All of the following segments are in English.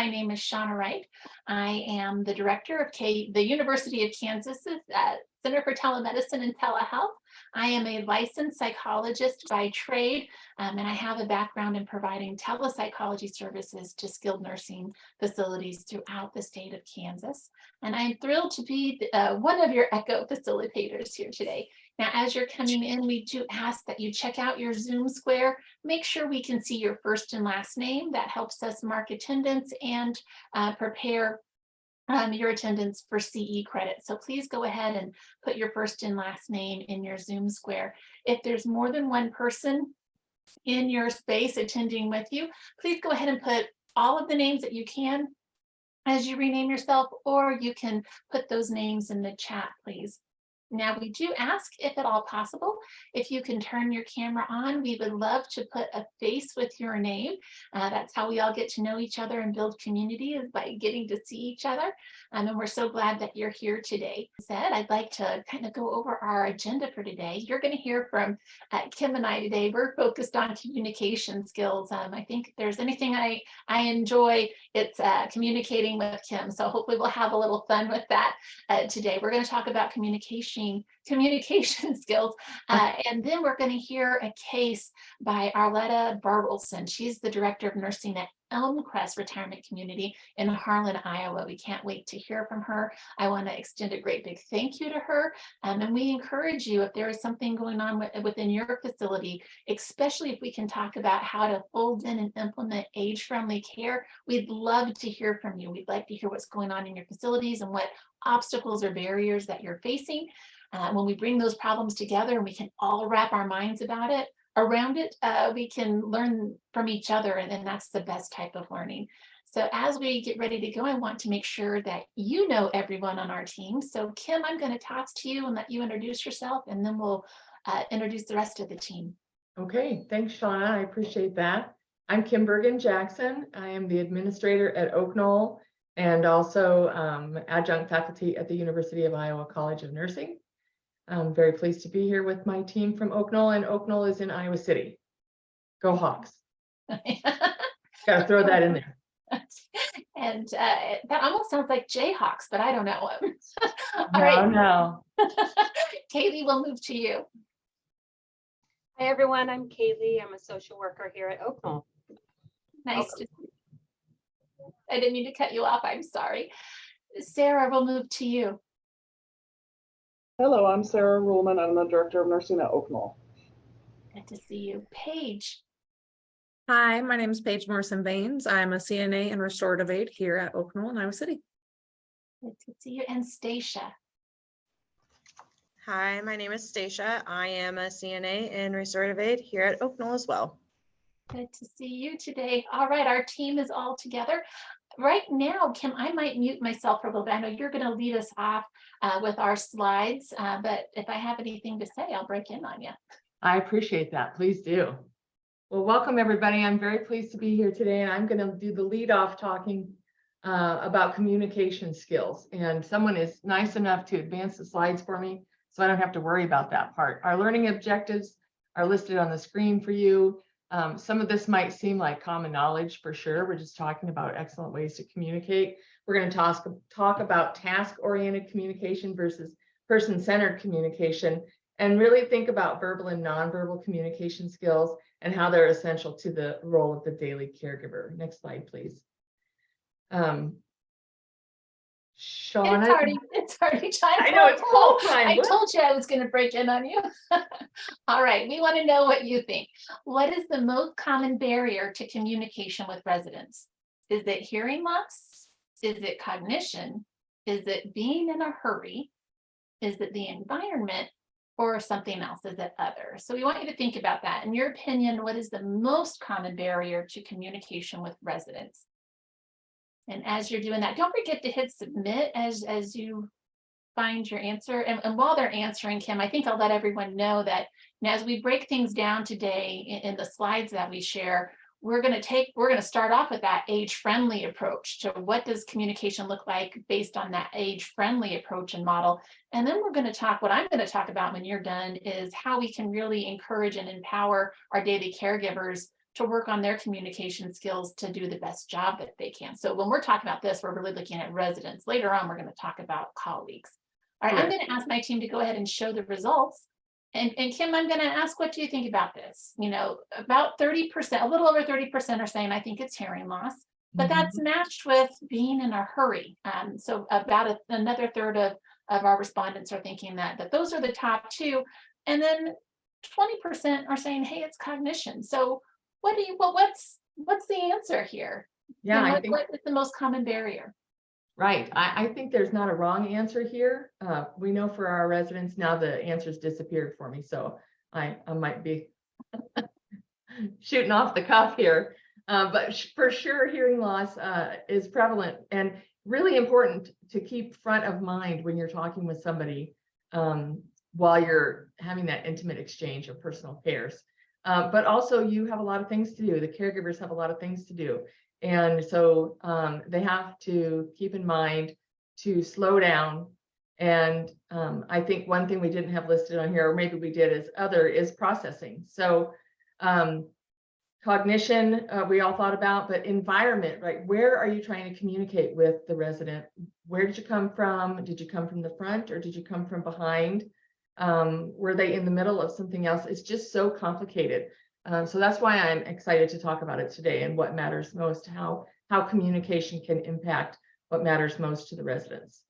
My name is SHAWNA Wright. I am the director of the University of Kansas's Center for Telemedicine and Telehealth. I am a licensed psychologist by trade, and I have a background in providing telepsychology services to skilled nursing facilities throughout the state of Kansas. And I'm thrilled to be one of your ECHO facilitators here today. Now, as you're coming in, we do ask that you check out your Zoom square. Make sure we can see your first and last name. That helps us mark attendance and prepare your attendance for CE credit. So please go ahead and put your first and last name in your Zoom square. If there's more than one person in your space attending with you, please go ahead and put all of the names that you can as you rename yourself, or you can put those names in the chat, please. Now, we do ask, if at all possible, if you can turn your camera on. We would love to put a face with your name. That's how we all get to know each other and build community, is by getting to see each other. And we're so glad that you're here today. I'd like to kind of go over our agenda for today. You're going to hear from Kim and I today. We're focused on communication skills. I think if there's anything I enjoy, it's communicating with Kim. So hopefully we'll have a little fun with that today. We're going to talk about communication skills. And then we're going to hear a case by Arletta Bartleson. She's the director of nursing at Elmcrest Retirement Community in Harlan, Iowa. We can't wait to hear from her. I want to extend a great big thank you to her. And we encourage you, if there is something going on within your facility, especially if we can talk about how to fold in and implement age-friendly care, we'd love to hear from you. We'd like to hear what's going on in your facilities and what obstacles or barriers that you're facing. When we bring those problems together and we can all wrap our minds around it, we can learn from each other, and then that's the best type of learning. So as we get ready to go, I want to make sure that you know everyone on our team. So Kim, I'm going to toss to you and let you introduce yourself, and then we'll introduce the rest of the team. Okay, thanks, SHAWNA. I appreciate that. I'm Kim BERGEN-JACKSON. I am the administrator at Oaknoll and also adjunct faculty at the University of Iowa College of Nursing. I'm very pleased to be here with my team from Oaknoll, and Oaknoll is in Iowa City. Go Hawks. Got to throw that in there. And that almost sounds like Jayhawks, but I don't know. All right. No. KALEIGH, we'll move to you. Hi, everyone. I'm KALEIGH. I'm a social worker here at Oaknoll. Nice to see you. I didn't mean to cut you off. I'm sorry. SARA, we'll move to you. Hello, I'm SARA RUHLMANN. I'm the director of nursing at Oaknoll. Good to see you. PAIGE. Hi, my name is PAIGE Morrison-Bates. I'm a CNA and restorative aide here at Oaknoll in Iowa City. Good to see you. And STACIA. Hi, my name is STACIA. I am a CNA and restorative aide here at Oaknoll as well. Good to see you today. All right, our team is all together. Right now, Kim, I might mute myself for a little bit. I know you're going to lead us off with our slides, but if I have anything to say, I'll break in on you. I appreciate that. Please do. Well, welcome everybody. I'm very pleased to be here today, and I'm going to do the lead off talking about communication skills. And someone is nice enough to advance the slides for me, so I don't have to worry about that part. Our learning objectives are listed on the screen for you. Some of this might seem like common knowledge for sure. We're just talking about excellent ways to communicate. We're going to talk about task-oriented communication versus person-centered communication, and really think about verbal and nonverbal communication skills and how they're essential to the role of the daily caregiver. Next slide, please. SHAWNA, it's already time. I know it's cold time. I told you I was going to break in on you. All right, we want to know what you think. What is the most common barrier to communication with residents? Is it hearing loss? Is it cognition? Is it being in a hurry? Is it the environment, or something else? Is it other? So we want you to think about that. In your opinion, what is the most common barrier to communication with residents? And as you're doing that, don't forget to hit submit as you find your answer. And while they're answering, Kim, I think I'll let everyone know that as we break things down today in the slides that we share, we're going to start off with that age-friendly approach to what does communication look like based on that age-friendly approach and model. And then we're going to talk, what I'm going to talk about when you're done is how we can really encourage and empower our daily caregivers to work on their communication skills to do the best job that they can. So when we're talking about this, we're really looking at residents. Later on, we're going to talk about colleagues. All right, I'm Correct. going to ask my team to go ahead and show the results. And Kim, I'm going to ask, what do you think about this? You know, about 30%, a little over 30% are saying, I think it's hearing loss, but that's matched with being in a hurry. So about another third of our respondents are thinking that those are the top two. And then 20% are saying, hey, it's cognition. So what's the answer here? Yeah, And I think, what is the most common barrier? right. I think there's not a wrong answer here. We know for our residents now the answers disappeared for me, so I might be shooting off the cuff here. But for sure, hearing loss is prevalent and really important to keep front of mind when you're talking with somebody while you're having that intimate exchange of personal cares. But also you have a lot of things to do. The caregivers have a lot of things to do. And so they have to keep in mind to slow down. And I think one thing we didn't have listed on here, or maybe we did, is processing. So cognition, we all thought about, but environment, right? Where are you trying to communicate with the resident? Where did you come from? Did you come from the front or did you come from behind? Were they in the middle of something else? It's just so complicated. So that's why I'm excited to talk about it today and what matters most, how communication can impact what matters most to the residents.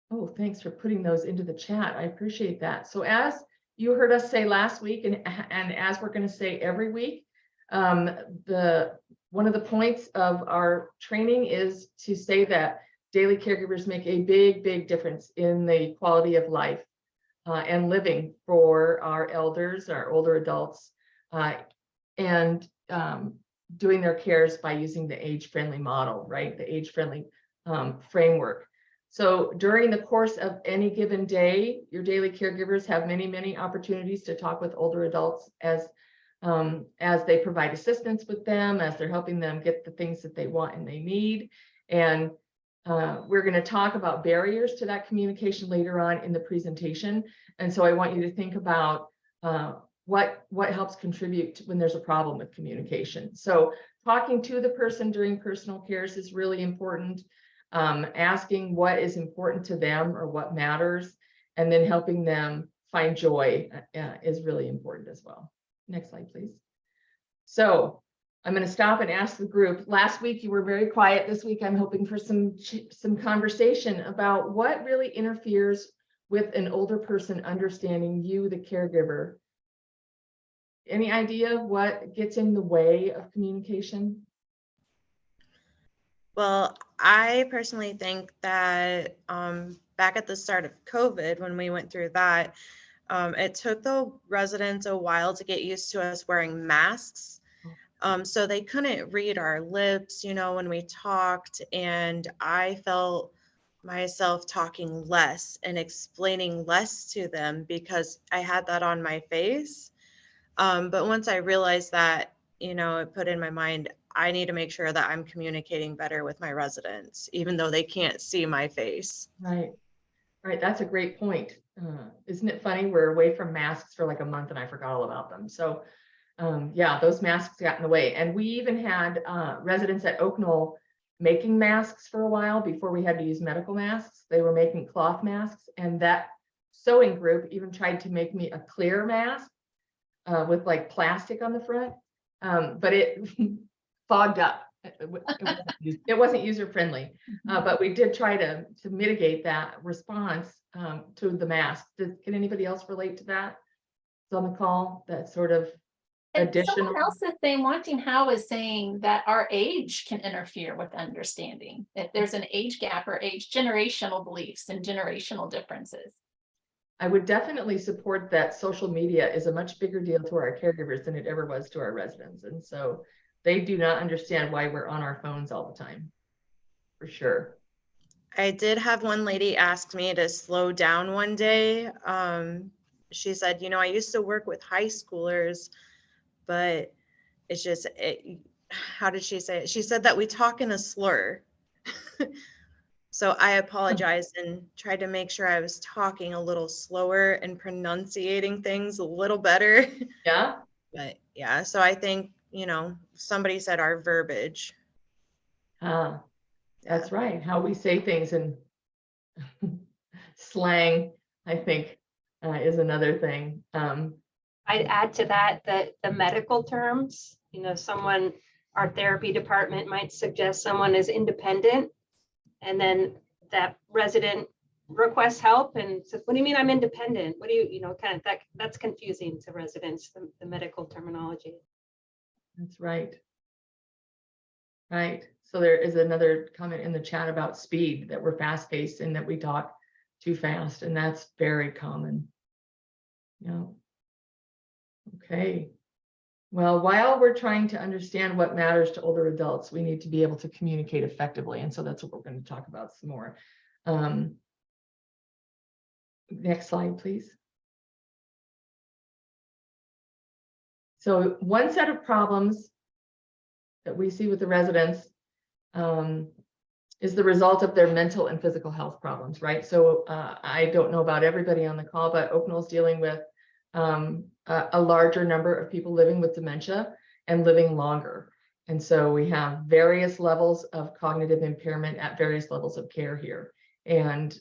Oh, thanks for putting those into the chat. I appreciate that. So as you heard us say last week, and as we're going to say every week, one of the points of our training is to say that daily caregivers make a big difference in the quality of life and living for our elders, our older adults, and doing their cares by using the age-friendly model, right? The age-friendly framework. So during the course of any given day, your daily caregivers have many opportunities to talk with older adults as they provide assistance with them, as they're helping them get the things that they want and they need. And we're going to talk about barriers to that communication later on in the presentation. And so I want you to think about what helps contribute when there's a problem with communication. So talking to the person during personal cares is really important. Asking what is important to them or what matters, and then helping them find joy is really important as well. Next slide, please. So I'm going to stop and ask the group. Last week you were very quiet. This week I'm hoping for some conversation about what really interferes with an older person understanding you, the caregiver. Any idea what gets in the way of communication? Well, I personally think that back at the start of COVID, when we went through that, it took the residents a while to get used to us wearing masks. So they couldn't read our lips, you know, when we talked, and I felt myself talking less and explaining less to them because I had that on my face. But once I realized that, you know, it put in my mind, I need to make sure that I'm communicating better with my residents, even though they can't see my face. Right. Right. That's a great point. Isn't it funny? We're away from masks for like a month and I forgot all about them. So yeah, those masks got in the way. And we even had residents at Oaknoll making masks for a while before we had to use medical masks. They were making cloth masks, and that sewing group even tried to make me a clear mask with like plastic on the front, but it fogged up. It wasn't user friendly, but we did try to mitigate that response to the mask. Can anybody else relate to that? It's on the call, that sort of And additional. someone else is saying, wanting how is saying that our age can interfere with understanding, if there's an age gap or age generational beliefs and generational differences. I would definitely support that social media is a much bigger deal to our caregivers than it ever was to our residents. And so they do not understand why we're on our phones all the time, for sure. I did have one lady ask me to slow down one day. She said, you know, I used to work with high schoolers, but it's just, how did she say it? She said that we talk in a slur. So I apologized and tried to make sure I was talking a little slower and pronunciating things a little better. Yeah. But Yeah, so I think, somebody said our verbiage. Ah, that's right. How we say things in slang, I think, is another thing. I'd add to that the medical terms, our therapy department might suggest someone is independent. And then that resident requests help and says, what do you mean I'm independent? What do kind of that's confusing to residents, the medical terminology. That's right. Right. So there is another comment in the chat about speed, that we're fast paced and that we talk too fast. And that's very common. Yeah. Okay. Well, while we're trying to understand what matters to older adults, we need to be able to communicate effectively. And so that's what we're going to talk about some more. Next slide, please. So one set of problems that we see with the residents is the result of their mental and physical health problems, right? So I don't know about everybody on the call, but Oaknoll is dealing with a larger number of people living with dementia and living longer. And so we have various levels of cognitive impairment at various levels of care here. And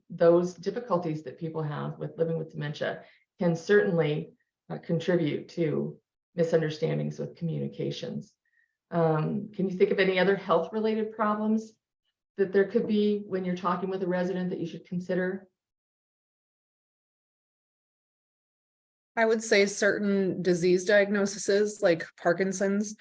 those difficulties that people have with living with dementia can certainly contribute to misunderstandings with communications. Can you think of any other health-related problems that there could be when you're talking with a resident that you should consider? I would say certain disease diagnoses like Parkinson's.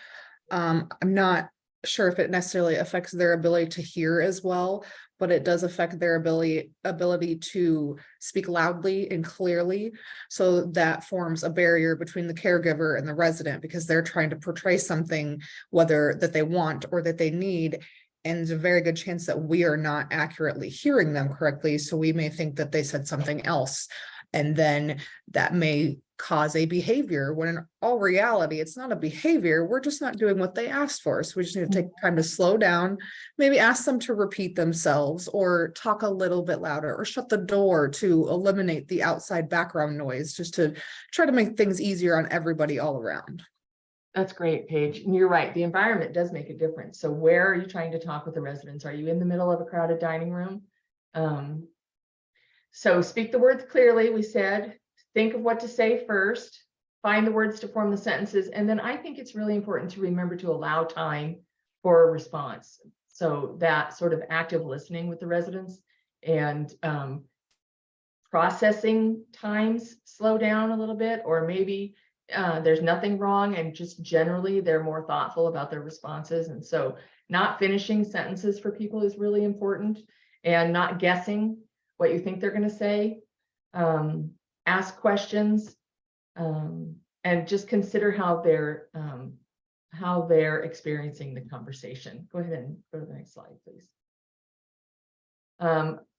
I'm not sure if it necessarily affects their ability to hear as well, but it does affect their ability to speak loudly and clearly. So that forms a barrier between the caregiver and the resident, because they're trying to portray something, whether that they want or that they need. And there's a very good chance that we are not accurately hearing them correctly. So we may think that they said something else. And then that may cause a behavior, when in all reality, it's not a behavior. We're just not doing what they asked for. So we just need to take time to slow down, maybe ask them to repeat themselves or talk a little bit louder or shut the door to eliminate the outside background noise, just to try to make things easier on everybody all around. That's great, Paige. And you're right. The environment does make a difference. So where are you trying to talk with the residents? Are you in the middle of a crowded dining room? So speak the words clearly, we said. Think of what to say first, find the words to form the sentences. And then I think it's really important to remember to allow time for a response. So that sort of active listening with the residents and processing times slow down a little bit, or maybe there's nothing wrong and just generally they're more thoughtful about their responses. And so not finishing sentences for people is really important, and not guessing what you think they're going to say. Ask questions, and just consider how they're experiencing the conversation. Go ahead and go to the next slide, please.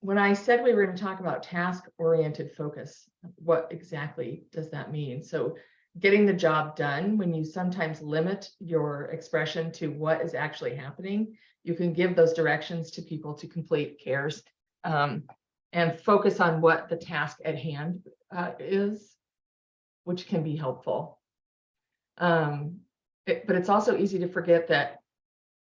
When I said we were going to talk about task-oriented focus, what exactly does that mean? So getting the job done, when you sometimes limit your expression to what is actually happening, you can give those directions to people to complete cares and focus on what the task at hand is, which can be helpful. But it's also easy to forget that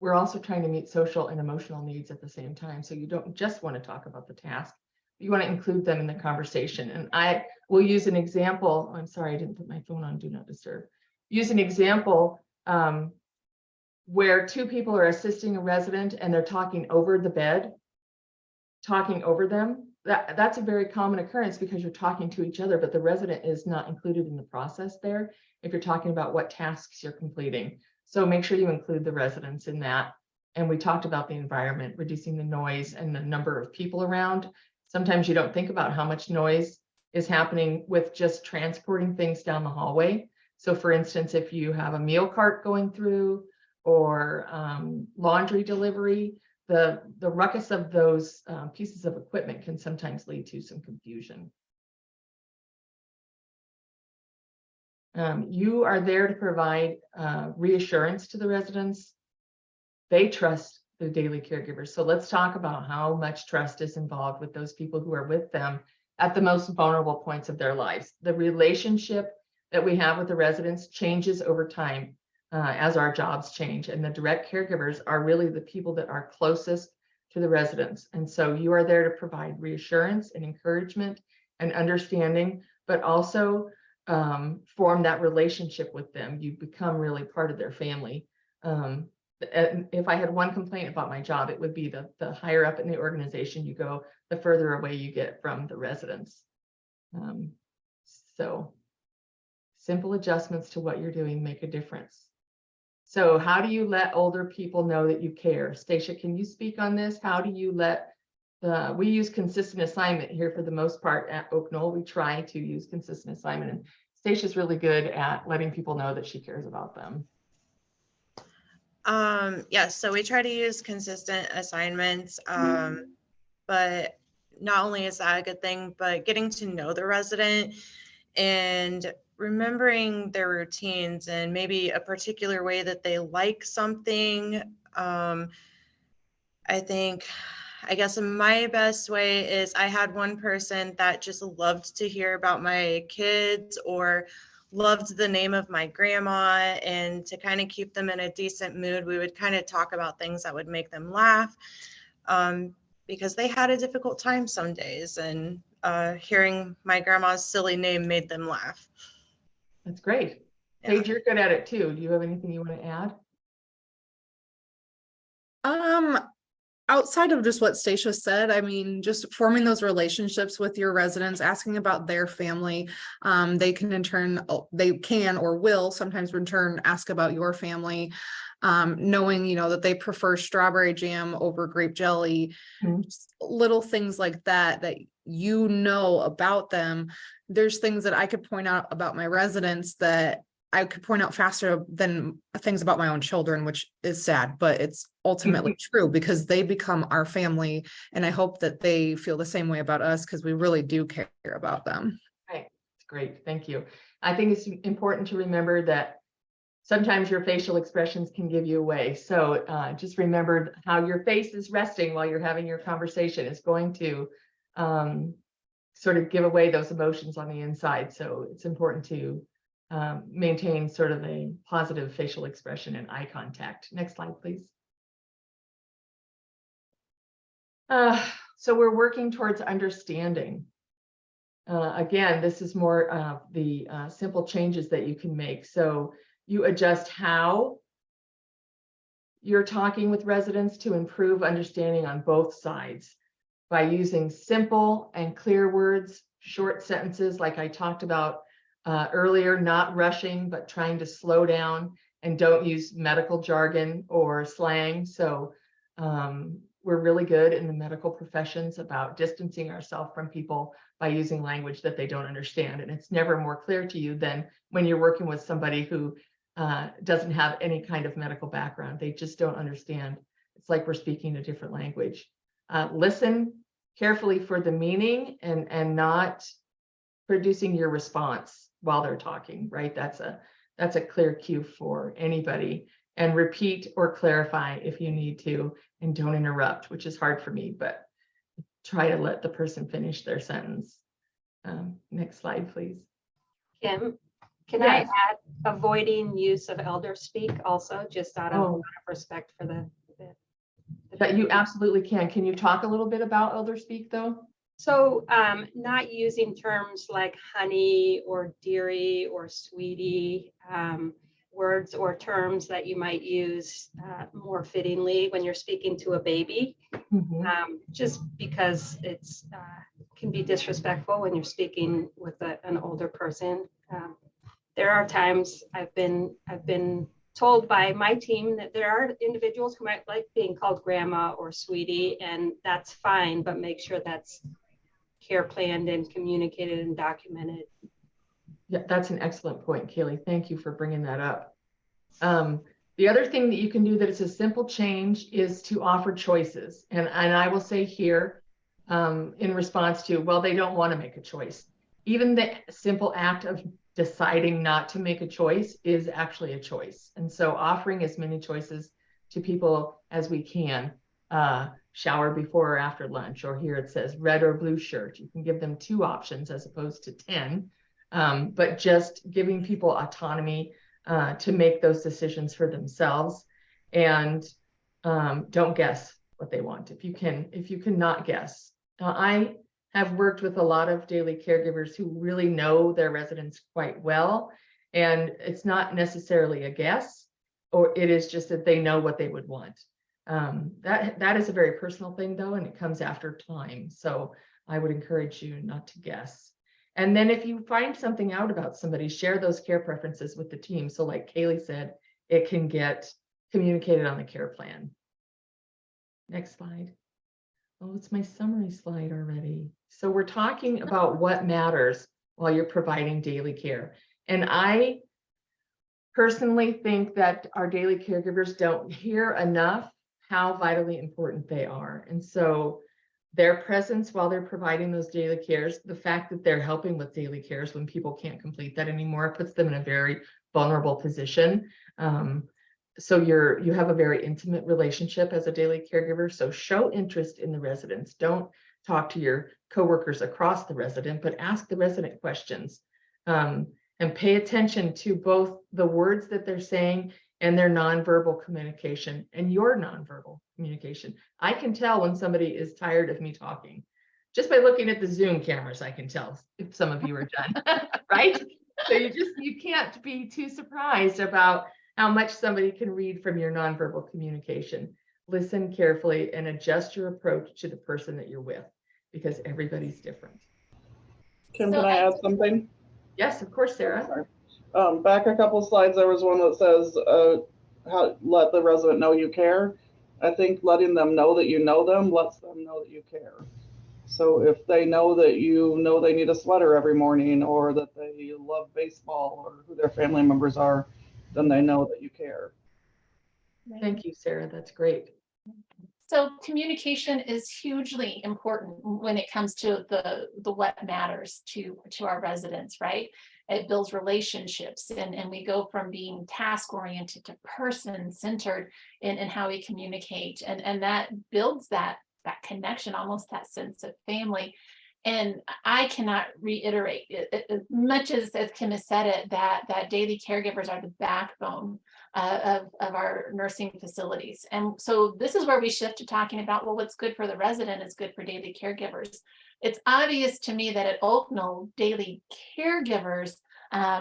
we're also trying to meet social and emotional needs at the same time. So you don't just want to talk about the task, you want to include them in the conversation. And I will use an example. I'm sorry, I didn't put my phone on Do Not Disturb. Use an example where two people are assisting a resident and they're talking over the bed, talking over them. That's a very common occurrence because you're talking to each other, but the resident is not included in the process there if you're talking about what tasks you're completing. So make sure you include the residents in that. And we talked about the environment, reducing the noise and the number of people around. Sometimes you don't think about how much noise is happening with just transporting things down the hallway. So for instance, if you have a meal cart going through or laundry delivery, the ruckus of those pieces of equipment can sometimes lead to some confusion. You are there to provide reassurance to the residents. They trust the daily caregivers. So let's talk about how much trust is involved with those people who are with them at the most vulnerable points of their lives. The relationship that we have with the residents changes over time as our jobs change. And the direct caregivers are really the people that are closest to the residents. And so you are there to provide reassurance and encouragement and understanding, but also form that relationship with them. You become really part of their family. And if I had one complaint about my job, it would be the higher up in the organization you go, the further away you get from the residents. So simple adjustments to what you're doing make a difference. So how do you let older people know that you care? Stacia, can you speak on this? How do you let we use consistent assignment here for the most part at Oaknoll. We try to use consistent assignment, and Stacia's really good at letting people know that she cares about them. Yes, so we try to use consistent assignments, but not only is that a good thing, but getting to know the resident and remembering their routines and maybe a particular way that they like something. I guess my best way is I had one person that just loved to hear about my kids or loved the name of my grandma, and to kind of keep them in a decent mood, we would kind of talk about things that would make them laugh, because they had a difficult time some days, and hearing my grandma's silly name made them laugh. That's great. Yeah. Paige, you're good at it too. Do you have anything you want to add? Outside of just what Stacia said, I mean, just forming those relationships with your residents, asking about their family. They can in turn, they can or will sometimes in turn ask about your family. Knowing, you know, that they prefer strawberry jam over grape jelly, just little things like that, that you know about them. There's things that I could point out about my residents that I could point out faster than things about my own children, which is sad, but it's ultimately true because they become our family. And I hope that they feel the same way about us because we really do care about them. Right. It's great. Thank you. I think it's important to remember that sometimes your facial expressions can give you away. So just remember how your face is resting while you're having your conversation is going to sort of give away those emotions on the inside. So it's important to maintain sort of a positive facial expression and eye contact. Next slide, please. So we're working towards understanding. Again, this is more of the simple changes that you can make. So you adjust how you're talking with residents to improve understanding on both sides by using simple and clear words, short sentences like I talked about earlier, not rushing, but trying to slow down, and don't use medical jargon or slang. So we're really good in the medical professions about distancing ourselves from people by using language that they don't understand. And it's never more clear to you than when you're working with somebody who doesn't have any kind of medical background. They just don't understand. It's like we're speaking a different language. Listen carefully for the meaning and not producing your response while they're talking, right? That's a clear cue for anybody. And repeat or clarify if you need to, and don't interrupt, which is hard for me, but try to let the person finish their sentence. Next slide, please. Kim, can Yes. I add avoiding use of elder speak also, just out of respect for the But you absolutely can. Can you talk a little bit about elder speak though? So not using terms like honey or dearie or sweetie, words or terms that you might use more fittingly when you're speaking to a baby, just because it's can be disrespectful when you're speaking with an older person. There are times I've been told by my team that there are individuals who might like being called grandma or sweetie, and that's fine, but make sure that's care planned and communicated and documented. Yeah, that's an excellent point, Kayleigh. Thank you for bringing that up. The other thing that you can do that is a simple change is to offer choices. And I will say here, in response to, well, they don't want to make a choice. Even the simple act of deciding not to make a choice is actually a choice. And so offering as many choices to people as we can, shower before or after lunch, or here it says red or blue shirt. You can give them 2 options as opposed to 10. but just giving people autonomy to make those decisions for themselves, and don't guess what they want. If you cannot guess. Now, I have worked with a lot of daily caregivers who really know their residents quite well, and it's not necessarily a guess, or it is just that they know what they would want. That is a very personal thing though, and it comes after time. So I would encourage you not to guess. And then if you find something out about somebody, share those care preferences with the team. So like KALEIGH said, it can get communicated on the care plan. Next slide. Oh, it's my summary slide already. So we're talking about what matters while you're providing daily care. And I personally think that our daily caregivers don't hear enough how vitally important they are. And so their presence while they're providing those daily cares, the fact that they're helping with daily cares when people can't complete that anymore, puts them in a very vulnerable position. So you have a very intimate relationship as a daily caregiver. So show interest in the residents. Don't talk to your coworkers across the resident, but ask the resident questions, and pay attention to both the words that they're saying and their nonverbal communication and your nonverbal communication. I can tell when somebody is tired of me talking. Just by looking at the Zoom cameras, I can tell if some of you are done, right? So you can't be too surprised about how much somebody can read from your nonverbal communication. Listen carefully and adjust your approach to the person that you're with, because everybody's different. Kim, So can I add something? Yes, of course, Sarah. Back a couple slides, there was one that says, how let the resident know you care. I think letting them know that you know them lets them know that you care. So if they know that you know they need a sweater every morning, or that they love baseball, or who their family members are, then they know that you care. Thank you, Sarah. That's great. So communication is hugely important when it comes to the what matters to our residents, right? It builds relationships, and we go from being task oriented to person centered in how we communicate, and that builds that connection, almost that sense of family. And I cannot reiterate it, as much as Kim has said it, that daily caregivers are the backbone of our nursing facilities. And so this is where we shift to talking about, well, what's good for the resident is good for daily caregivers. It's obvious to me that at Oaknoll, daily caregivers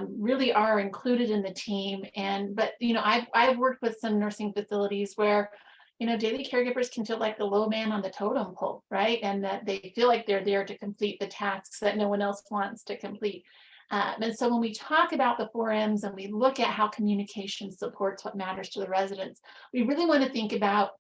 really are included in the team. But I've worked with some nursing facilities where daily caregivers can feel like the low man on the totem pole, right? And that they feel like they're there to complete the tasks that no one else wants to complete. And so when we talk about the 4 M's and we look at how communication supports what matters to the residents, we really want to think about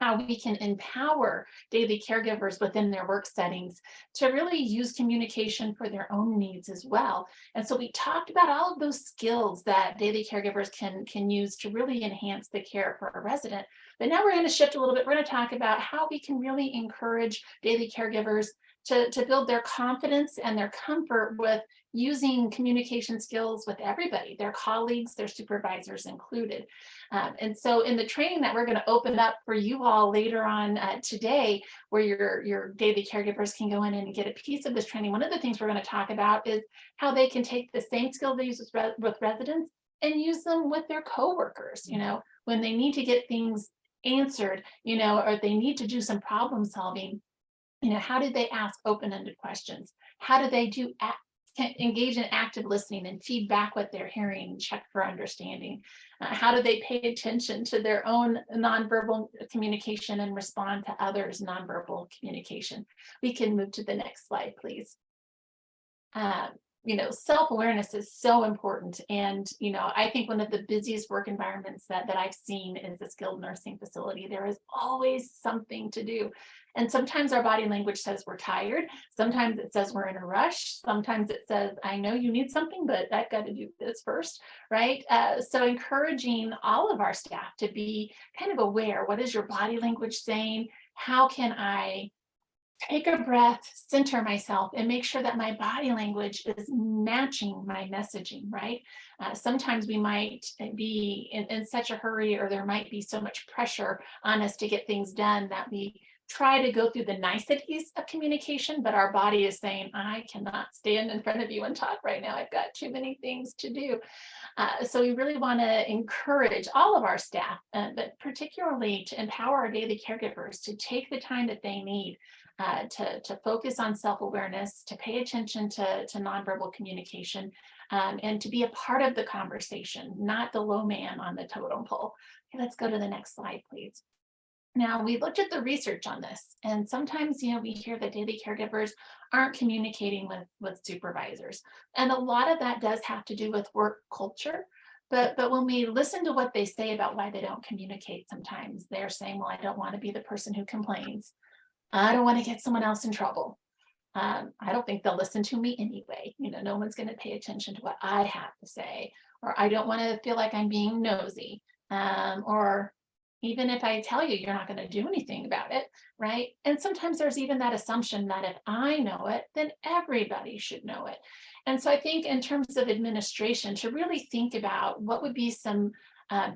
how we can empower daily caregivers within their work settings to really use communication for their own needs as well. And so we talked about all of those skills that daily caregivers can use to really enhance the care for a resident. But now we're going to shift a little bit. We're going to talk about how we can really encourage daily caregivers to build their confidence and their comfort with using communication skills with everybody, their colleagues, their supervisors included. And so in the training that we're going to open up for you all later on today, where your daily caregivers can go in and get a piece of this training, one of the things we're going to talk about is how they can take the same skills they use with residents and use them with their coworkers, when they need to get things answered, or they need to do some problem solving. How do they ask open-ended questions? How do they engage in active listening and feedback what they're hearing and check for understanding? How do they pay attention to their own nonverbal communication and respond to others' nonverbal communication? We can move to the next slide, please. Self-awareness is so important. And, I think one of the busiest work environments that I've seen is a skilled nursing facility. There is always something to do. And sometimes our body language says we're tired. Sometimes it says we're in a rush. Sometimes it says, I know you need something, but I've got to do this first, right? So encouraging all of our staff to be kind of aware, what is your body language saying? How can I take a breath, center myself, and make sure that my body language is matching my messaging, right? Sometimes we might be in such a hurry, or there might be so much pressure on us to get things done that we try to go through the niceties of communication, but our body is saying, I cannot stand in front of you and talk right now. I've got too many things to do. So we really want to encourage all of our staff, but particularly to empower our daily caregivers to take the time that they need to focus on self-awareness, to pay attention to nonverbal communication, and to be a part of the conversation, not the low man on the totem pole. Okay, let's go to the next slide, please. Now, we looked at the research on this, and sometimes, we hear that daily caregivers aren't communicating with supervisors. And a lot of that does have to do with work culture. But when we listen to what they say about why they don't communicate, sometimes they're saying, well, I don't want to be the person who complains. I don't want to get someone else in trouble. I don't think they'll listen to me anyway. No one's going to pay attention to what I have to say, or I don't want to feel like I'm being nosy, or even if I tell you, you're not going to do anything about it, right? And sometimes there's even that assumption that if I know it, then everybody should know it. And so I think in terms of administration, to really think about what would be some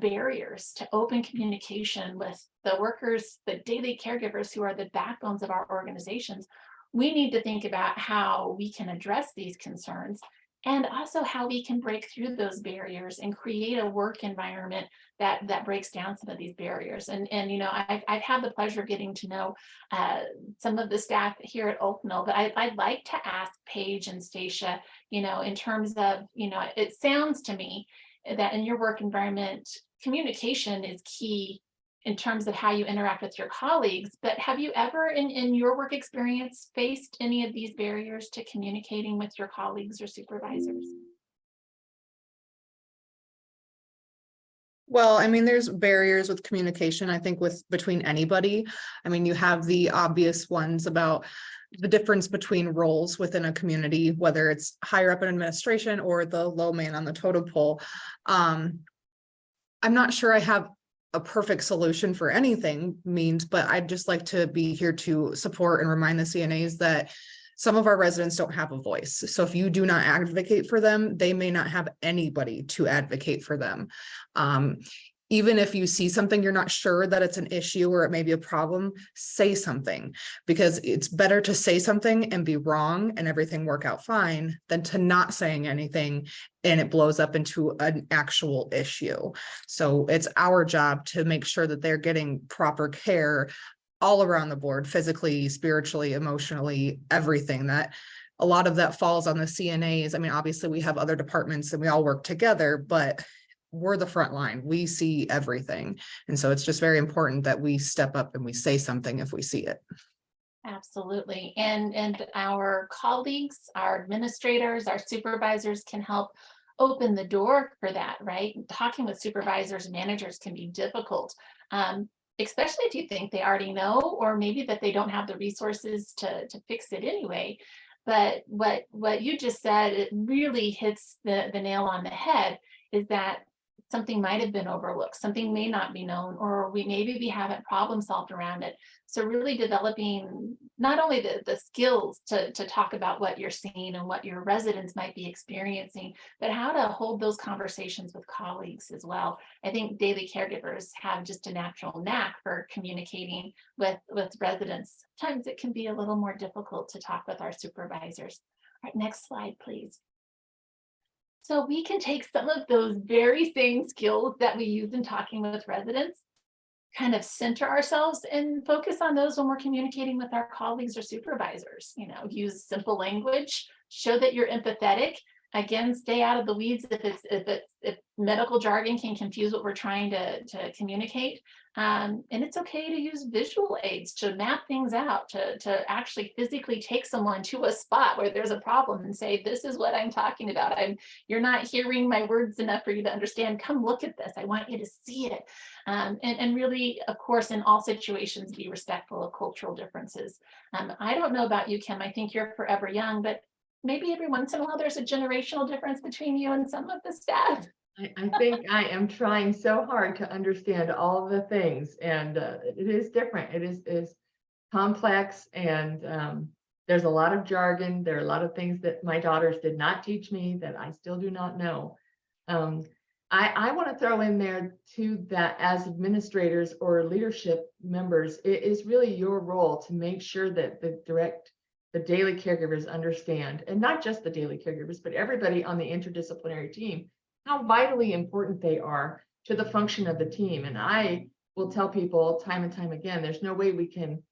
barriers to open communication with the workers, the daily caregivers who are the backbones of our organizations, we need to think about how we can address these concerns and also how we can break through those barriers and create a work environment that breaks down some of these barriers. And I've had the pleasure of getting to know some of the staff here at Oaknoll, but I'd like to ask Paige and Stacia, in terms of, it sounds to me that in your work environment, communication is key in terms of how you interact with your colleagues, but have you ever in your work experience faced any of these barriers to communicating with your colleagues or supervisors? Well, I mean, there's barriers with communication, I think, between anybody. I mean, you have the obvious ones about the difference between roles within a community, whether it's higher up in administration or the low man on the totem pole. I'm not sure I have a perfect solution for anything means, but I'd just like to be here to support and remind the CNAs that some of our residents don't have a voice. So if you do not advocate for them, they may not have anybody to advocate for them. Even if you see something, you're not sure that it's an issue or it may be a problem, say something, because it's better to say something and be wrong and everything work out fine than to not saying anything and it blows up into an actual issue. So it's our job to make sure that they're getting proper care all around the board, physically, spiritually, emotionally, everything. That a lot of that falls on the CNAs. I mean, obviously we have other departments and we all work together, but we're the front line. We see everything. And so it's just very important that we step up and we say something if we see it. Absolutely. And our colleagues, our administrators, our supervisors can help open the door for that, right? Talking with supervisors and managers can be difficult, especially if you think they already know, or maybe that they don't have the resources to fix it anyway. But what you just said, it really hits the nail on the head, is that something might have been overlooked, something may not be known, or we haven't problem solved around it. So really developing not only the skills to talk about what you're seeing and what your residents might be experiencing, but how to hold those conversations with colleagues as well. I think daily caregivers have just a natural knack for communicating with residents. Sometimes it can be a little more difficult to talk with our supervisors. All right, next slide, please. So we can take some of those very same skills that we use in talking with residents, kind of center ourselves and focus on those when we're communicating with our colleagues or supervisors. Use simple language, show that you're empathetic. Again, stay out of the weeds if medical jargon can confuse what we're trying to communicate. And it's okay to use visual aids to map things out, to actually physically take someone to a spot where there's a problem and say, this is what I'm talking about. You're not hearing my words enough for you to understand. Come look at this. I want you to see it. And really, of course, in all situations, be respectful of cultural differences. I don't know about you, Kim. I think you're forever young, but maybe every once in a while there's a generational difference between you and some of the staff. I think I am trying so hard to understand all of the things, and it is different. It is complex, and there's a lot of jargon. There are a lot of things that my daughters did not teach me that I still do not know. I want to throw in there too, that as administrators or leadership members, it is really your role to make sure that the daily caregivers understand, and not just the daily caregivers, but everybody on the interdisciplinary team, how vitally important they are to the function of the team. And I will tell people time and time again, there's no way we can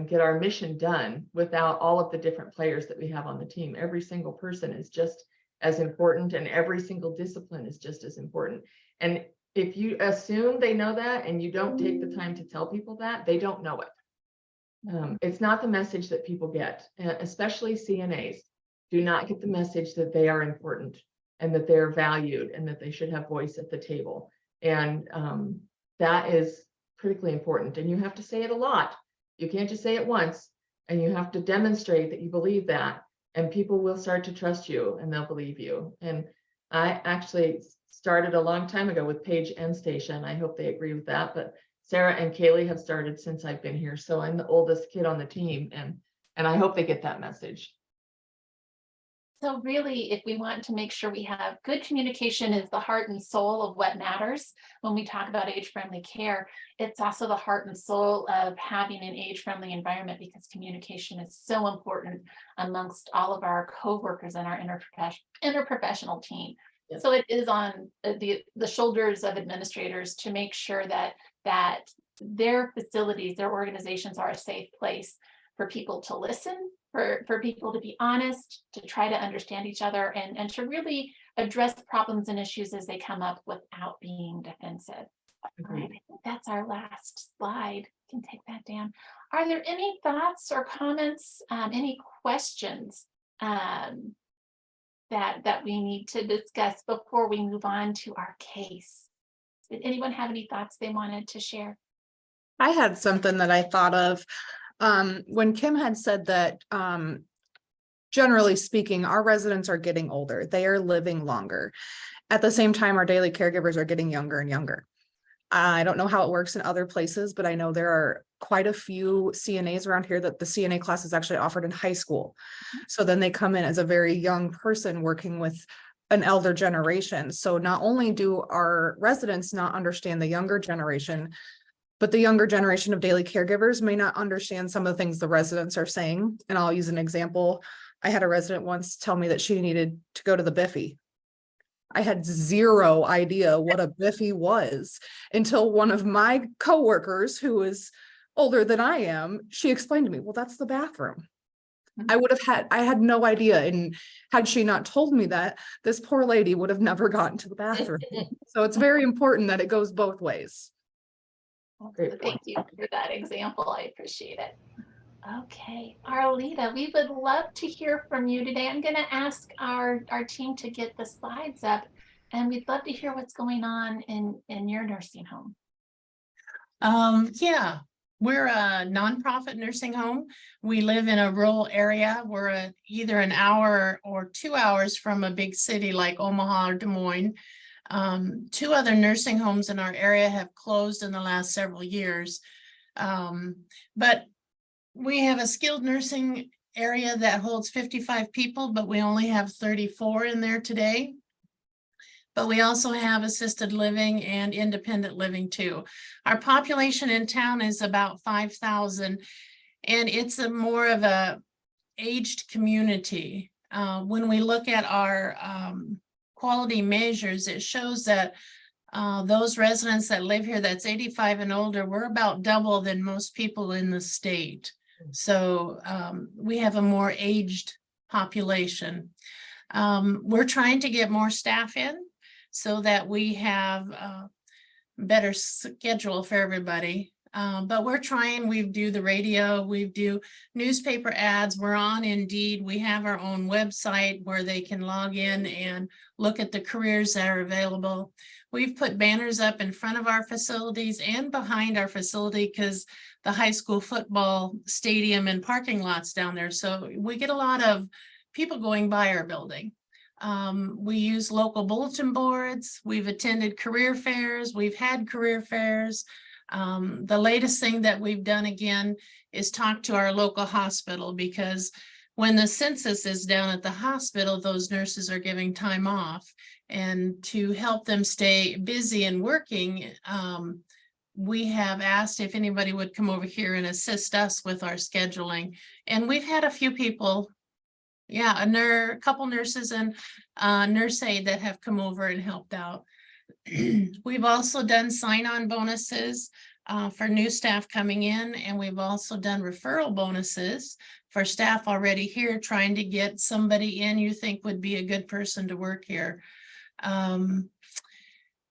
get our mission done without all of the different players that we have on the team. Every single person is just as important, and every single discipline is just as important. And if you assume they know that and you don't take the time to tell people that, they don't know it. It's not the message that people get, especially CNAs do not get the message that they are important and that they're valued and that they should have voice at the table. And that is critically important. And you have to say it a lot. You can't just say it once, and you have to demonstrate that you believe that, and people will start to trust you and they'll believe you. And I actually started a long time ago with PAIGE and STACIA, and I hope they agree with that. But SARA and KALEIGH have started since I've been here. So I'm the oldest kid on the team, and I hope they get that message. So really, if we want to make sure we have good communication is the heart and soul of what matters. When we talk about age-friendly care, it's also the heart and soul of having an age-friendly environment, because communication is so important amongst all of our co-workers and our interprofessional team. Yes. So it is on the shoulders of administrators to make sure that their facilities, their organizations are a safe place for people to listen, for people to be honest, to try to understand each other, and to really address problems and issues as they come up without being defensive. All right, I think that's our last slide. You can take that down. Are there any thoughts or comments, any questions that we need to discuss before we move on to our case? Did anyone have any thoughts they wanted to share? I had something that I thought of. When Kim had said that, generally speaking, our residents are getting older, they are living longer. At the same time, our daily caregivers are getting younger and younger. I don't know how it works in other places, but I know there are quite a few CNAs around here that the CNA class is actually offered in high school. So then they come in as a very young person working with an elder generation. So not only do our residents not understand the younger generation, but the younger generation of daily caregivers may not understand some of the things the residents are saying. And I'll use an example. I had a resident once tell me that she needed to go to the Biffy. I had zero idea what a Biffy was until one of my coworkers, who is older than I am, she explained to me, well, that's the bathroom. I had no idea. And had she not told me that, this poor lady would have never gotten to the bathroom. So it's very important that it goes both ways. Great Thank you for that example. I appreciate it. Okay, Arlita, we would love to hear from you today. I'm going to ask our team to get the slides up, and we'd love to hear what's going on in your nursing home. Yeah, we're a nonprofit nursing home. We live in a rural area. We're either an hour or 2 hours from a big city like Omaha or Des Moines. 2 other nursing homes in our area have closed in the last several years. But we have a skilled nursing area that holds 55 people, but we only have 34 in there today. But we also have assisted living and independent living too. Our population in town is about 5,000, and it's more of a aged community. When we look at our quality measures, it shows that those residents that live here that's 85 and older, we're about double than most people in the state. So we have a more aged population. We're trying to get more staff in so that we have a better schedule for everybody. But we're trying, we do the radio, we do newspaper ads, we're on Indeed, we have our own website where they can log in and look at the careers that are available. We've put banners up in front of our facilities and behind our facility because the high school football stadium and parking lots down there. So we get a lot of people going by our building. We use local bulletin boards, we've attended career fairs, we've had career fairs. The latest thing that we've done again is talk to our local hospital, because when the census is down at the hospital, those nurses are giving time off. And to help them stay busy and working, we have asked if anybody would come over here and assist us with our scheduling. And we've had a few people, yeah, a couple nurses and nurse aide that have come over and helped out. We've also done sign-on bonuses for new staff coming in, and we've also done referral bonuses for staff already here, trying to get somebody in you think would be a good person to work here.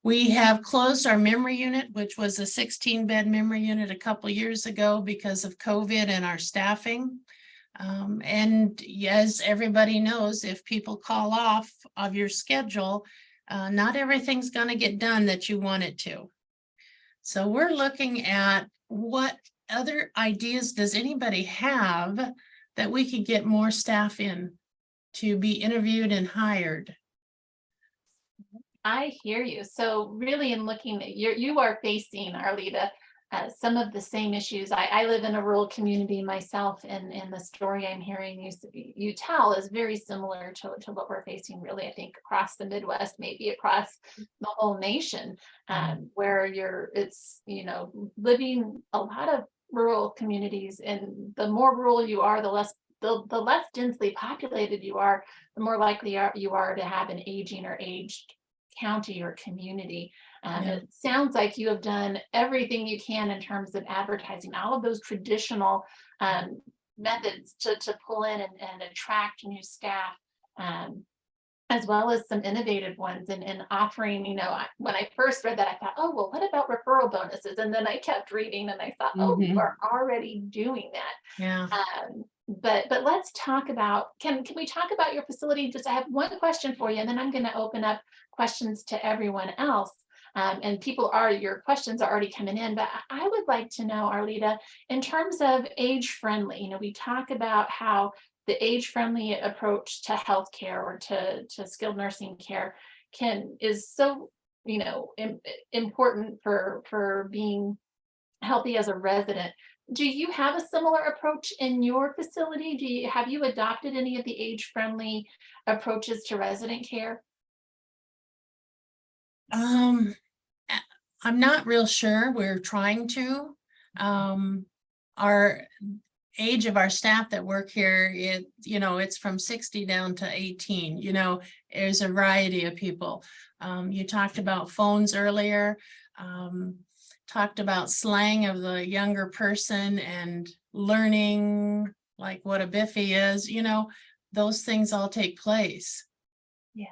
We have closed our memory unit, which was a 16-bed memory unit a couple years ago because of COVID and our staffing. And as everybody knows, if people call off of your schedule, not everything's going to get done that you want it to. So we're looking at what other ideas does anybody have that we could get more staff in to be interviewed and hired. I hear you. So really in looking at you are facing, Arlita, some of the same issues. I live in a rural community myself, and the story I'm hearing you tell is very similar to what we're facing really, I think, across the Midwest, maybe across the whole nation, where living a lot of rural communities, and the more rural you are, the less densely populated you are, the more likely you are to have an aging or aged county or community. It sounds like you have done everything you can in terms of advertising, all of those traditional methods to pull in and attract new staff, as well as some innovative ones, and offering, when I first read that, I thought, oh, well, what about referral bonuses? And then I kept reading and I thought, oh, you are already doing that. Yeah. But let's talk about, can we talk about your facility? Just, I have one question for you, and then I'm going to open up questions to everyone else. And your questions are already coming in, but I would like to know, Arlita, in terms of age-friendly, we talk about how the age-friendly approach to healthcare or to skilled nursing care is so, important for being healthy as a resident. Do you have a similar approach in your facility? Have you adopted any of the age-friendly approaches to resident care? I'm not real sure. We're trying to. Our age of our staff that work here, it's from 60 down to 18. There's a variety of people. You talked about phones earlier. Talked about slang of the younger person and learning like what a biffy is, those things all take place. Yeah.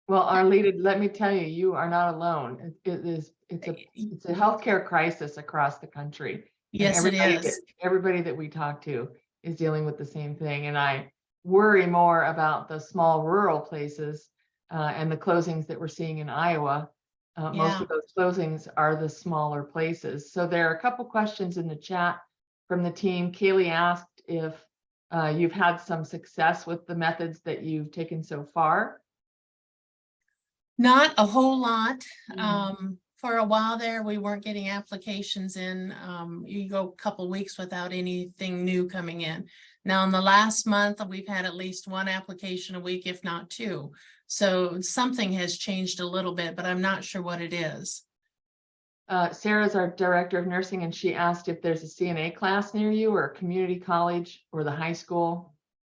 Well, Arlita, let me tell you, you are not alone. It's a healthcare crisis across the country. Yes, it is. Everybody that we talk to is dealing with the same thing. And I worry more about the small rural places and the closings that we're seeing in Iowa. Most of those closings are the smaller places. So there are a couple questions in the chat from the team. KALEIGH asked if you've had some success with the methods that you've taken so far. Not a whole lot. For a while there, we weren't getting applications in. You go a couple weeks without anything new coming in. Now, in the last month, we've had at least one application a week, if not two. So something has changed a little bit, but I'm not sure what it is. Sarah's our director of nursing, and she asked if there's a CNA class near you or a community college or the high school.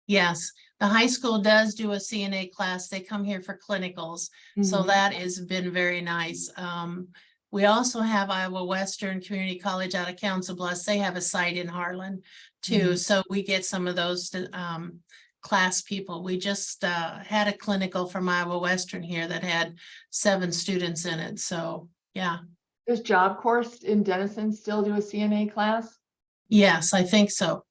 Yes, the high school does do a CNA class. They come here for clinicals. So that has been very nice. We also have Iowa Western Community College out of Council Bluffs. They have a site in Harlan too. So we get some of those class people. We just had a clinical from Iowa Western here that had 7 students in it. So yeah. Does Job Corps in Denison still do a CNA class? Yes, I think so.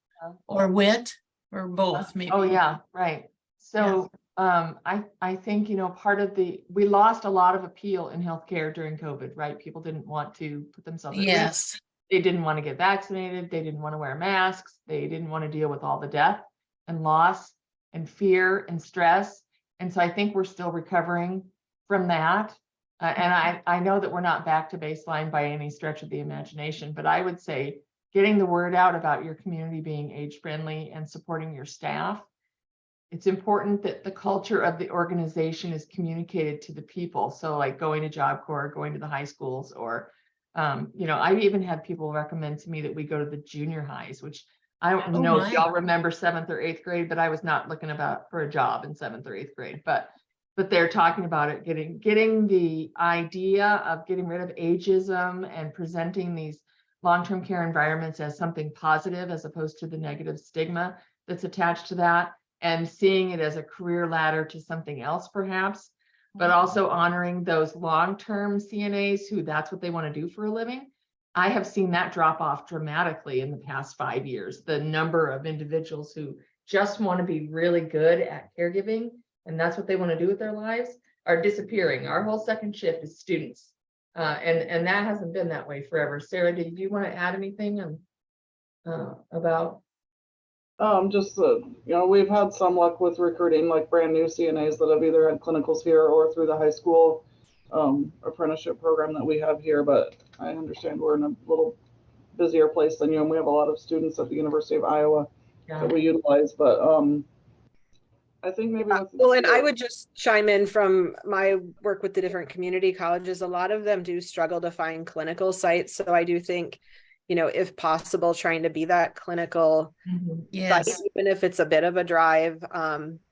Or WIT. Or both, maybe. Oh, yeah, right. So I think, part of we lost a lot of appeal in healthcare during COVID, right? People didn't want to put themselves at risk. They didn't want to get vaccinated. They didn't want to wear masks. They didn't want to deal with all the death and loss and fear and stress. And so I think we're still recovering from that. And I know that we're not back to baseline by any stretch of the imagination, but I would say getting the word out about your community being age friendly and supporting your staff it's important that the culture of the organization is communicated to the people. So like going to Job Corps, going to the high schools, or, you know, I've even had people recommend to me that we go to the junior highs, which I don't Oh know if my. y'all remember 7th or 8th grade, but I was not looking for a job in 7th or 8th grade, but they're talking about it, getting the idea of getting rid of ageism and presenting these long-term care environments as something positive as opposed to the negative stigma that's attached to that, and seeing it as a career ladder to something else perhaps, but also honoring those long-term CNAs who that's what they want to do for a living. I have seen that drop off dramatically in the past 5 years. The number of individuals who just want to be really good at caregiving and that's what they want to do with their lives are disappearing. Our whole second shift is students. And that hasn't been that way forever. Sarah, did you want to add anything about? Just, you know, we've had some luck with recruiting like brand new CNAs that have either had clinicals here or through the high school apprenticeship program that we have here, but I understand we're in a little busier place than you, and we have a lot of students at the University of Iowa that we utilize, but I think maybe with well, and I would just chime in from my work with the different community colleges. A lot of them do struggle to find clinical sites. So I do think, you know, if possible, trying to be that clinical site, Yes. even if it's a bit of a drive,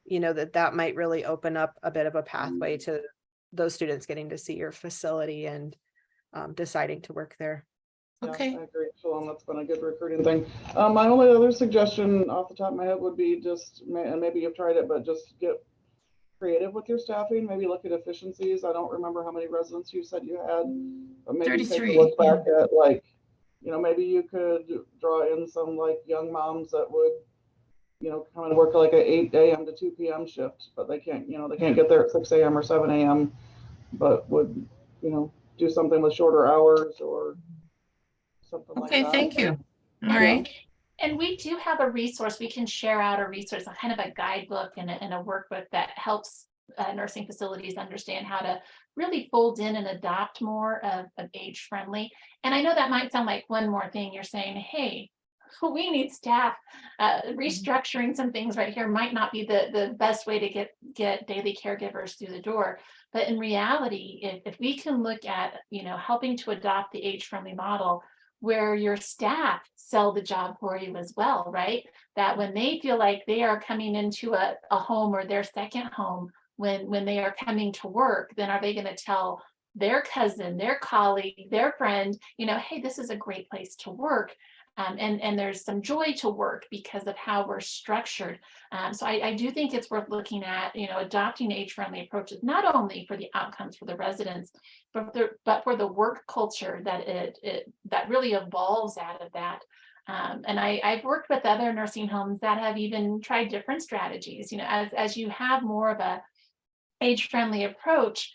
you know, that might really open up a bit of a pathway to those students getting to see your facility and deciding to work there. Yeah, Okay. I agree, Shalom. That's been a good recruiting thing. My only other suggestion off the top of my head would be just, and maybe you've tried it, but just get creative with your staffing. Maybe look at efficiencies. I don't remember how many residents you said you had, but maybe take a 33, look back at, like, you know, maybe you could draw in some like young moms that would, you know, come and work like an 8 a.m. to 2 p.m. shift, but they can't, you know, they can't get there at 6 a.m. or 7 a.m., but would, you know, do something with shorter hours or something like Okay, that. thank you. All Yeah. right. And we do have a resource. We can share out a resource, a kind of a guidebook and a workbook that helps nursing facilities understand how to really fold in and adopt more of age friendly. And I know that might sound like one more thing. You're saying, hey, we need staff. Restructuring some things right here might not be the best way to get daily caregivers through the door. But in reality, if we can look at, you know, helping to adopt the age friendly model, where your staff sell the job for you as well, right? That when they feel like they are coming into a home or their second home, when they are coming to work, then are they going to tell their cousin, their colleague, their friend, you know, hey, this is a great place to work. And there's some joy to work because of how we're structured. So I do think it's worth looking at, you know, adopting age-friendly approaches, not only for the outcomes for the residents, but for the work culture that really evolves out of that. And I've worked with other nursing homes that have even tried different strategies. You know, as you have more of a age-friendly approach,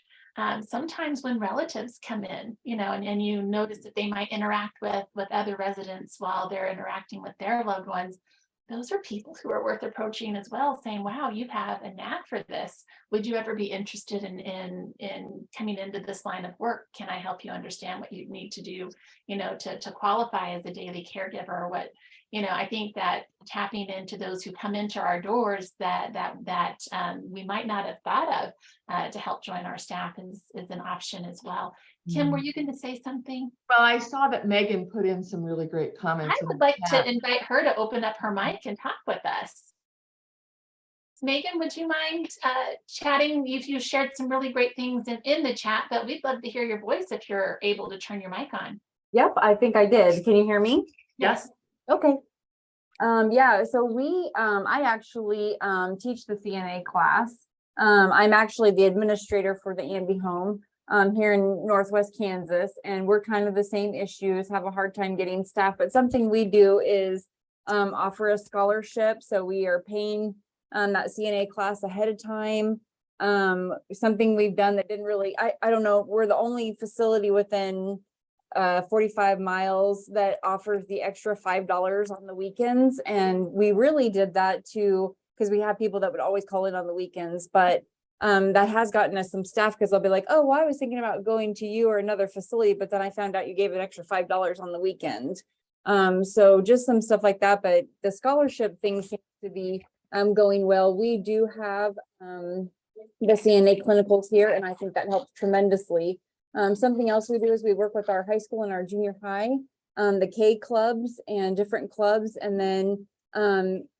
sometimes when relatives come in, you know, and you notice that they might interact with other residents while they're interacting with their loved ones, those are people who are worth approaching as well, saying, wow, you have a knack for this. Would you ever be interested in coming into this line of work? Can I help you understand what you need to do, you know, to qualify as a daily caregiver? Or what, you know, I think that tapping into those who come into our doors that we might not have thought of to help join our staff is an option as well. Kim, were you going to say something? Well, I saw that Megan put in some really great comments. I in would the like chat. to invite her to open up her mic and talk with us. Megan, would you mind chatting? You shared some really great things in the chat, but we'd love to hear your voice if you're able to turn your mic on. Yep, I think I did. Can you hear me? Yes. Okay. Yeah, so I actually teach the CNA class. I'm actually the administrator for the Amby home here in Northwest Kansas, and we're kind of the same issues, have a hard time getting staff, but something we do is offer a scholarship. So we are paying that CNA class ahead of time. Something we've done that didn't really, I don't know, we're the only facility within 45 miles that offers the extra $5 on the weekends. And we really did that because we have people that would always call in on the weekends, but that has gotten us some staff because they'll be like, oh, well, I was thinking about going to you or another facility, but then I found out you gave an extra $5 on the weekend. So just some stuff like that, but the scholarship thing seems to be going well. We do have the CNA clinicals here, and I think that helps tremendously. Something else we do is we work with our high school and our junior high, the K clubs and different clubs. And then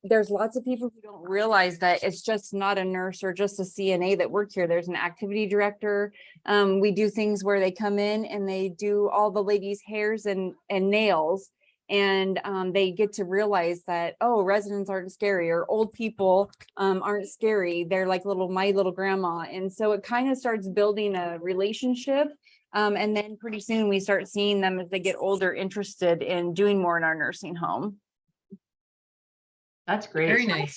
there's lots of people who don't realize that it's just not a nurse or just a CNA that work here. There's an activity director. We do things where they come in and they do all the ladies' hairs and nails. And they get to realize that, oh, residents aren't scary, or old people aren't scary. They're like my little grandma. And so it kind of starts building a relationship. And then pretty soon we start seeing them as they get older, interested in doing more in our nursing home. That's great. Very nice.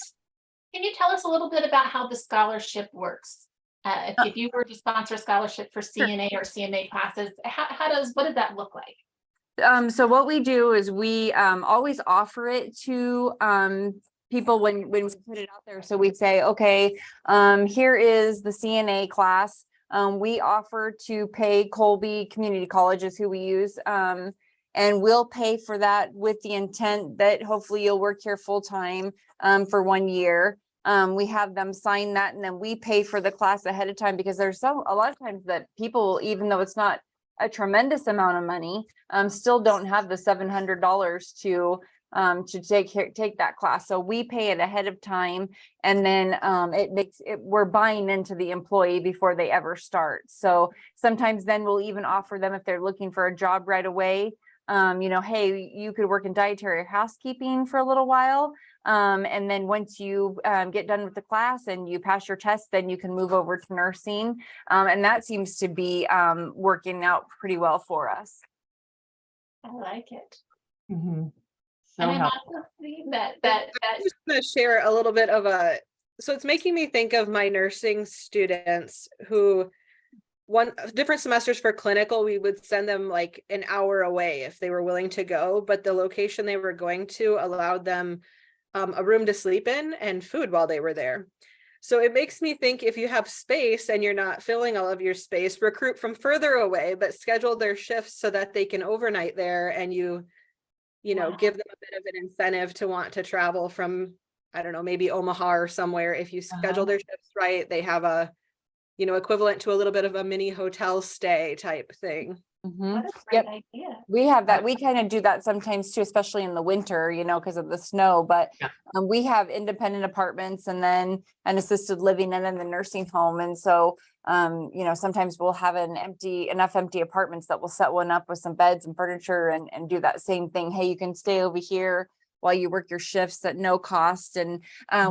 Can you tell us a little bit about how the scholarship works? If you were to sponsor a scholarship for CNA or CNA classes, what does that look like? So what we do is we always offer it to people when we put it out there. So we say, okay, here is the CNA class. We offer to pay Colby Community College is who we use. And we'll pay for that with the intent that hopefully you'll work here full time for 1 year. We have them sign that, and then we pay for the class ahead of time, because there's a lot of times that people, even though it's not a tremendous amount of money, still don't have the $700 to take that class. So we pay it ahead of time, and then we're buying into the employee before they ever start. So sometimes then we'll even offer them, if they're looking for a job right away, hey, you could work in dietary or housekeeping for a little while. And then once you get done with the class and you pass your test, then you can move over to nursing. And that seems to be working out pretty well for us. I like it. Mm-hmm. So And I'm helpful. also seeing that I'm just going to share a little bit of so it's making me think of my nursing students who different semesters for clinical, we would send them like an hour away if they were willing to go, but the location they were going to allowed them a room to sleep in and food while they were there. So it makes me think, if you have space and you're not filling all of your space, recruit from further away, but schedule their shifts so that they can overnight there, and you know, Wow. give them a bit of an incentive to want to travel from, I don't know, maybe Omaha or somewhere. If you schedule their shifts right, they have a, equivalent to a little bit of a mini hotel stay type thing. Mm-hmm. What a great idea. We have that. We kind of do that sometimes too, especially in the winter, because of the snow. But Yeah. We have independent apartments, and then an assisted living, and then the nursing home. And so, sometimes we'll have enough empty apartments that we'll set one up with some beds and furniture and do that same thing. Hey, you can stay over here while you work your shifts at no cost. And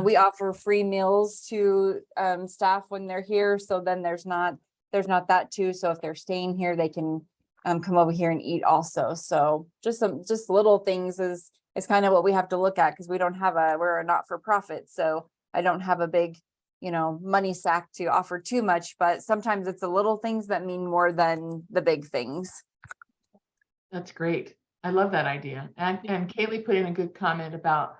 we offer free meals to staff when they're here. So then there's not that too. So if they're staying here, they can come over here and eat also. So just little things is kind of what we have to look at, because we're a not-for-profit. So I don't have a big, money sack to offer too much, but sometimes it's the little things that mean more than the big things. That's great. I love that idea. And KALEIGH put in a good comment about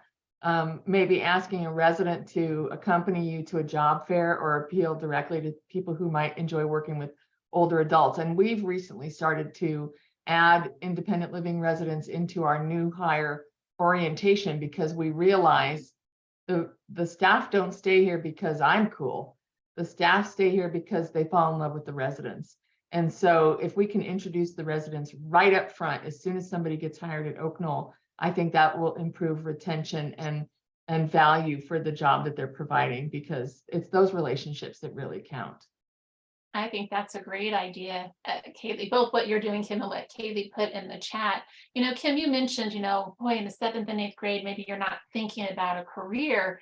maybe asking a resident to accompany you to a job fair or appeal directly to people who might enjoy working with older adults. And we've recently started to add independent living residents into our new hire orientation, because we realize the staff don't stay here because I'm cool. The staff stay here because they fall in love with the residents. And so if we can introduce the residents right up front, as soon as somebody gets hired at Oaknoll, I think that will improve retention and value for the job that they're providing, because it's those relationships that really count. I think that's a great idea, KALEIGH, both what you're doing, Kim, and what KALEIGh put in the chat. Kim, you mentioned, boy, in the 7th and 8th grade, maybe you're not thinking about a career,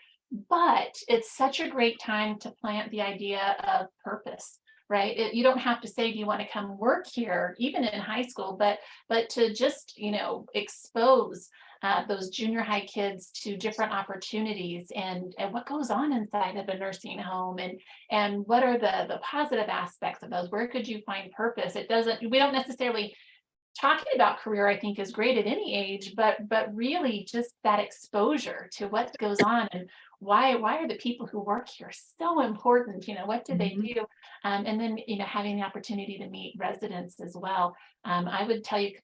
but it's such a great time to plant the idea of purpose, right? You don't have to say, do you want to come work here, even in high school, but to just, expose those junior high kids to different opportunities and what goes on inside of a nursing home, and what are the positive aspects of those. Where could you find purpose? We don't necessarily, talking about career, I think, is great at any age, but really just that exposure to what goes on, and why are the people who work here so important? What do they do? And then, having the opportunity to meet residents as well. I would tell you,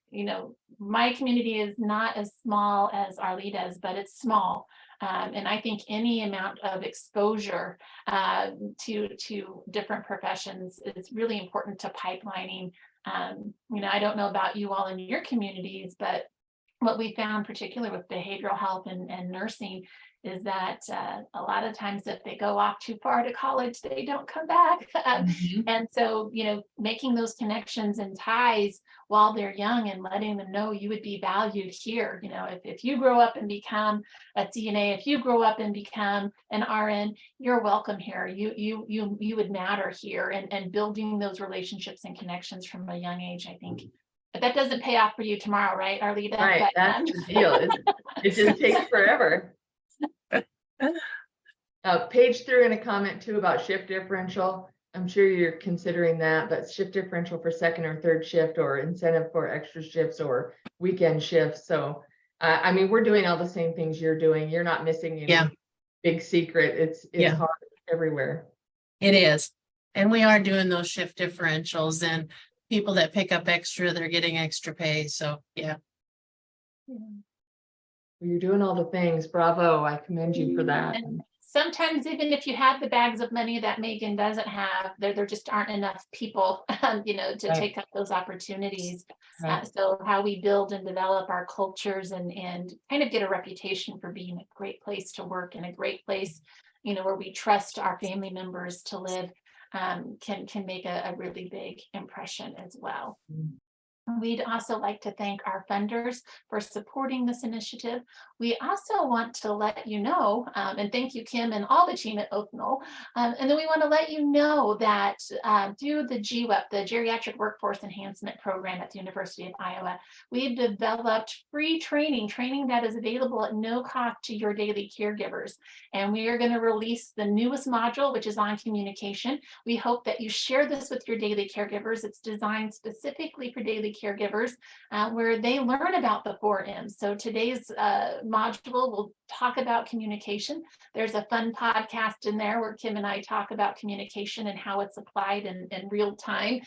my community is not as small as Arlita's, but it's small. And I think any amount of exposure to different professions is really important to pipelining. I don't know about you all in your communities, but what we found, particularly with behavioral health and nursing, is that a lot of times if they go off too far to college, they don't come back. And so, making those connections and ties while they're young and letting them know you would be valued here. If you grow up and become a CNA, if you grow up and become an RN, you're welcome here. You would matter here, and building those relationships and connections from a young age, I think. But that doesn't pay off for you tomorrow, right, Arlita? Right, But, that's the deal. It just takes forever. Paige threw in a comment too about shift differential. I'm sure you're considering that, but shift differential for second or third shift, or incentive for extra shifts or weekend shifts. So, I mean, we're doing all the same things you're doing. You're not missing any big secret. It's hard everywhere. It is. And we are doing those shift differentials, and people that pick up extra, they're getting extra pay. So, yeah. You're doing all the things. Bravo. I commend you for that. And sometimes even if you have the bags of money that Megan doesn't have, there just aren't enough people, to take up those opportunities. Right. So how we build and develop our cultures and kind of get a reputation for being a great place to work and a great place, where we trust our family members to live, can make a really big impression as well. We'd also like to thank our funders for supporting this initiative. We also want to let you know, and thank you, Kim, and all the team at Oaknoll. And then we want to let you know that through the GWEP, the Geriatric Workforce Enhancement Program at the University of Iowa, we've developed free training that is available at no cost to your daily caregivers. And we are going to release the newest module, which is on communication. We hope that you share this with your daily caregivers. It's designed specifically for daily caregivers, where they learn about the 4 M's. So today's module will talk about communication. There's a fun podcast in there where Kim and I talk about communication and how it's applied in real time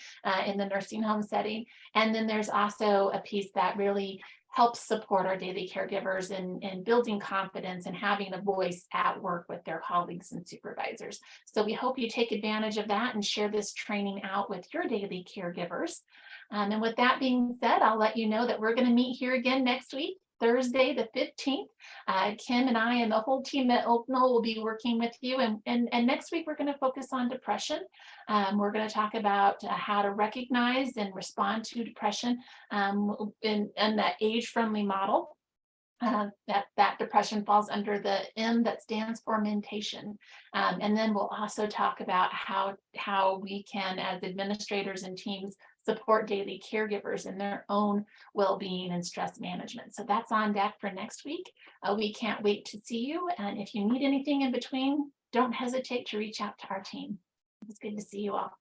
in the nursing home setting. And then there's also a piece that really helps support our daily caregivers in building confidence and having a voice at work with their colleagues and supervisors. So we hope you take advantage of that and share this training out with your daily caregivers. And with that being said, I'll let you know that we're going to meet here again next week, Thursday, the 15th. Kim and I and the whole team at Oaknoll will be working with you. And next week, we're going to focus on depression. We're going to talk about how to recognize and respond to depression in that age-friendly model. That depression falls under the M that stands for mentation. And then we'll also talk about how we can, as administrators and teams, support daily caregivers in their own well-being and stress management. So that's on deck for next week. We can't wait to see you. And if you need anything in between, don't hesitate to reach out to our team. It's good to see you all.